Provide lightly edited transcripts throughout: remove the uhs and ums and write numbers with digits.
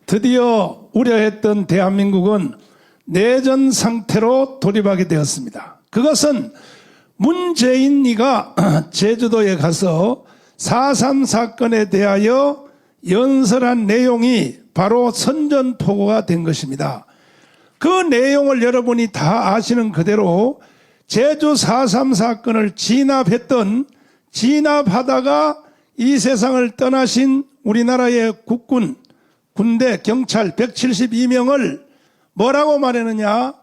드디어 우려했던 대한민국은 내전 상태로 돌입하게 되었습니다. 그것은 문재인이가 제주도에 가서 4.3 사건에 대하여 연설한 내용이 바로 선전포고가 된 것입니다. 그 내용을 여러분이 다 아시는 그대로 제주 4.3 사건을 진압하다가 이 세상을 떠나신 우리나라의 국군, 군대, 경찰 172명을 뭐라고 말했느냐?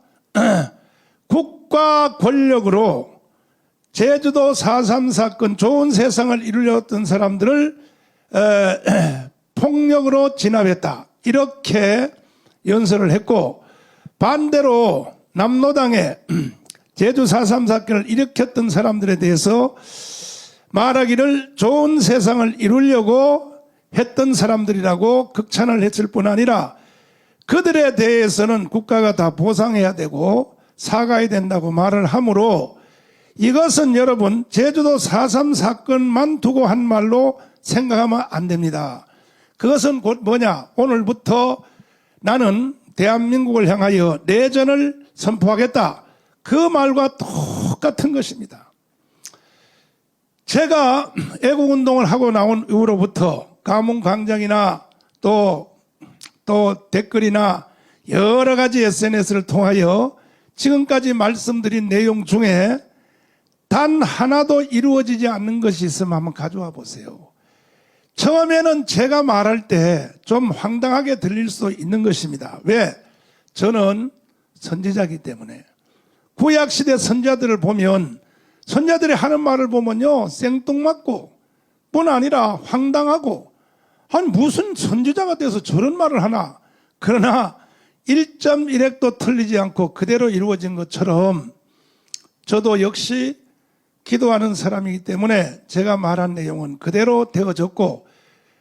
국가 권력으로 제주도 4.3 사건 좋은 세상을 이루려던 사람들을 폭력으로 진압했다. 이렇게 연설을 했고, 반대로 남로당에 제주 4.3 사건을 일으켰던 사람들에 대해서 말하기를 좋은 세상을 이루려고 했던 사람들이라고 극찬을 했을 뿐 아니라 그들에 대해서는 국가가 다 보상해야 되고 사과해야 된다고 말을 하므로 이것은 여러분 제주도 4.3 사건만 두고 한 말로 생각하면 안 됩니다. 그것은 곧 뭐냐? 오늘부터 나는 대한민국을 향하여 내전을 선포하겠다. 그 말과 똑같은 것입니다. 제가 애국운동을 하고 나온 이후로부터 가문광장이나 또 댓글이나 여러 가지 SNS를 통하여 지금까지 말씀드린 내용 중에 단 하나도 이루어지지 않는 것이 있으면 한번 가져와 보세요. 처음에는 제가 말할 때 좀 황당하게 들릴 수 있는 것입니다. 왜? 저는 선지자이기 때문에. 구약시대 선지자들을 보면 선지자들이 하는 말을 보면요 생뚱맞고 뿐 아니라 황당하고 아니 무슨 선지자가 돼서 저런 말을 하나. 그러나 1.1핵도 틀리지 않고 그대로 이루어진 것처럼 저도 역시 기도하는 사람이기 때문에 제가 말한 내용은 그대로 되어졌고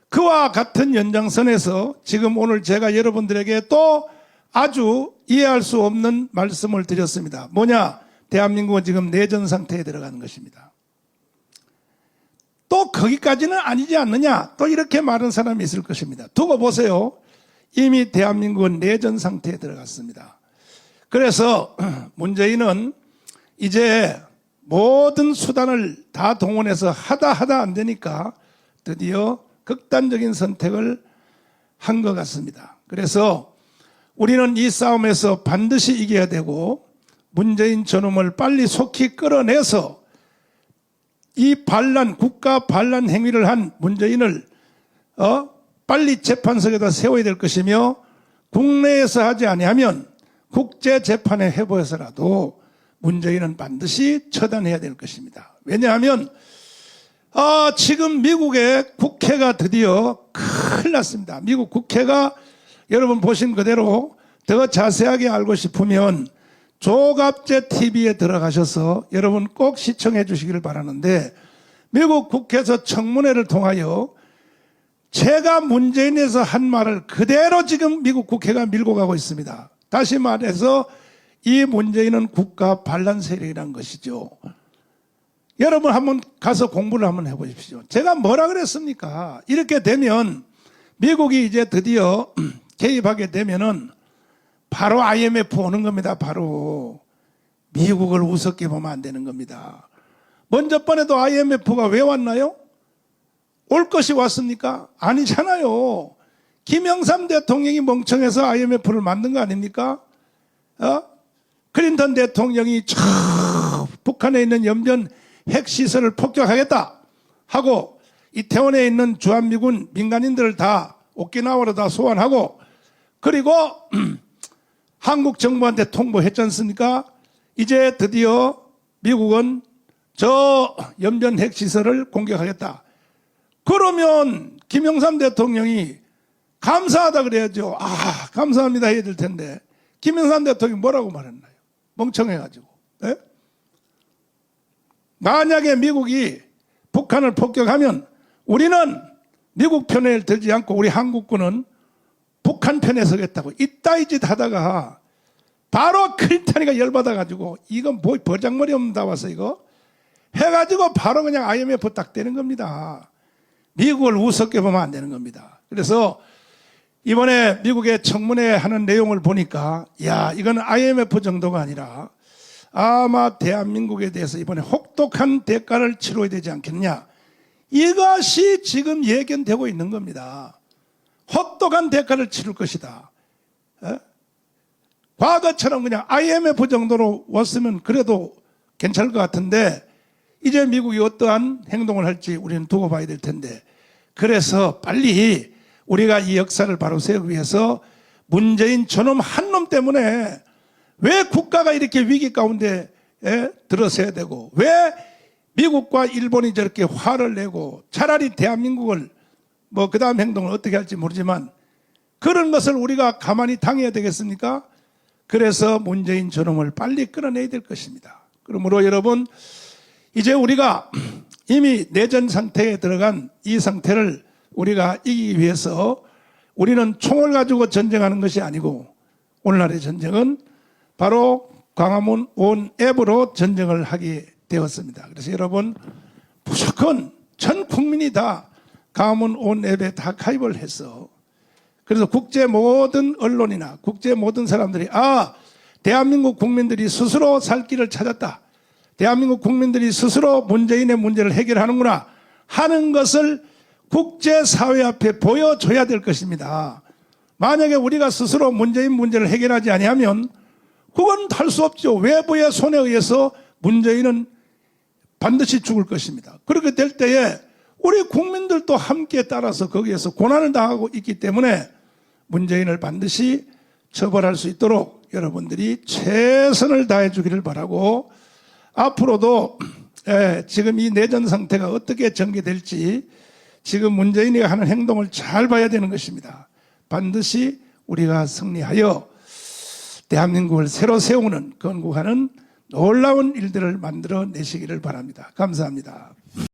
그와 같은 연장선에서 지금 오늘 제가 여러분들에게 또 아주 이해할 수 없는 말씀을 드렸습니다. 뭐냐? 대한민국은 지금 내전 상태에 들어가는 것입니다. 또 거기까지는 아니지 않느냐? 또 이렇게 말하는 사람이 있을 것입니다. 두고 보세요. 이미 대한민국은 내전 상태에 들어갔습니다. 그래서 문재인은 이제 모든 수단을 다 동원해서 하다 안 되니까 드디어 극단적인 선택을 한 것 같습니다. 그래서 우리는 이 싸움에서 반드시 이겨야 되고 문재인 저놈을 빨리 속히 끌어내서 이 국가 반란 행위를 한 문재인을 빨리 재판석에다 세워야 될 것이며 국내에서 하지 아니하면 국제재판에 해보해서라도 문재인은 반드시 처단해야 될 것입니다. 왜냐하면 지금 미국의 국회가 드디어 큰일 났습니다. 미국 국회가 여러분 보신 그대로 더 자세하게 알고 싶으면 조갑재 TV에 들어가셔서 여러분 꼭 시청해 주시기를 바라는데 미국 국회에서 청문회를 통하여 제가 문재인에서 한 말을 그대로 지금 미국 국회가 밀고 가고 있습니다. 다시 말해서 이 문재인은 국가 반란 세력이라는 것이죠. 여러분 한번 가서 공부를 한번 해보십시오. 제가 뭐라 그랬습니까? 이렇게 되면 미국이 이제 드디어 개입하게 되면은 바로 IMF 오는 겁니다. 바로 미국을 우습게 보면 안 되는 겁니다. 먼저 번에도 IMF가 왜 왔나요? 올 것이 왔습니까? 아니잖아요. 김영삼 대통령이 멍청해서 IMF를 만든 거 아닙니까? 클린턴 대통령이 북한에 있는 연변 핵시설을 폭격하겠다 하고 이태원에 있는 주한미군 민간인들을 다 오키나와로 다 소환하고 그리고 한국 정부한테 통보했지 않습니까? 이제 드디어 미국은 저 연변 핵시설을 공격하겠다. 그러면 김영삼 대통령이 감사하다 그래야죠. 감사합니다 해야 될 텐데 김영삼 대통령이 뭐라고 말했나요? 멍청해가지고. 네? 만약에 미국이 북한을 폭격하면 우리는 미국 편에 들지 않고 우리 한국군은 북한 편에 서겠다고 이따위 짓 하다가 바로 클린턴이가 열받아가지고 이건 뭐 버장머리 없는 다 와서 이거 해가지고 바로 그냥 IMF 딱 되는 겁니다. 미국을 우습게 보면 안 되는 겁니다. 그래서 이번에 미국의 청문회 하는 내용을 보니까 야, 이건 IMF 정도가 아니라 아마 대한민국에 대해서 이번에 혹독한 대가를 치러야 되지 않겠냐. 이것이 지금 예견되고 있는 겁니다. 혹독한 대가를 치를 것이다. 과거처럼 그냥 IMF 정도로 왔으면 그래도 괜찮을 것 같은데 이제 미국이 어떠한 행동을 할지 우리는 두고 봐야 될 텐데, 그래서 빨리 우리가 이 역사를 바로 세우기 위해서 문재인 저놈 한 놈 때문에 왜 국가가 이렇게 위기 가운데 들어서야 되고, 왜 미국과 일본이 저렇게 화를 내고, 차라리 대한민국을 뭐 그 다음 행동을 어떻게 할지 모르지만 그런 것을 우리가 가만히 당해야 되겠습니까? 그래서 문재인 저놈을 빨리 끌어내야 될 것입니다. 그러므로 여러분, 이제 우리가 이미 내전 상태에 들어간 이 상태를 우리가 이기기 위해서 우리는 총을 가지고 전쟁하는 것이 아니고, 오늘날의 전쟁은 바로 광화문 온 앱으로 전쟁을 하게 되었습니다. 그래서 여러분, 무조건 전 국민이 다 광화문 온 앱에 다 가입을 해서, 그래서 국제 모든 언론이나 국제 모든 사람들이 대한민국 국민들이 스스로 살 길을 찾았다, 대한민국 국민들이 스스로 문재인의 문제를 해결하는구나 하는 것을 국제사회 앞에 보여줘야 될 것입니다. 만약에 우리가 스스로 문재인 문제를 해결하지 아니하면 그건 할 수 없죠. 외부의 손에 의해서 문재인은 반드시 죽을 것입니다. 그렇게 될 때에 우리 국민들도 함께 따라서 거기에서 고난을 당하고 있기 때문에 문재인을 반드시 처벌할 수 있도록 여러분들이 최선을 다해 주기를 바라고, 앞으로도 지금 이 내전 상태가 어떻게 전개될지 지금 문재인이 하는 행동을 잘 봐야 되는 것입니다. 반드시 우리가 승리하여 대한민국을 새로 세우는, 건국하는 놀라운 일들을 만들어 내시기를 바랍니다. 감사합니다.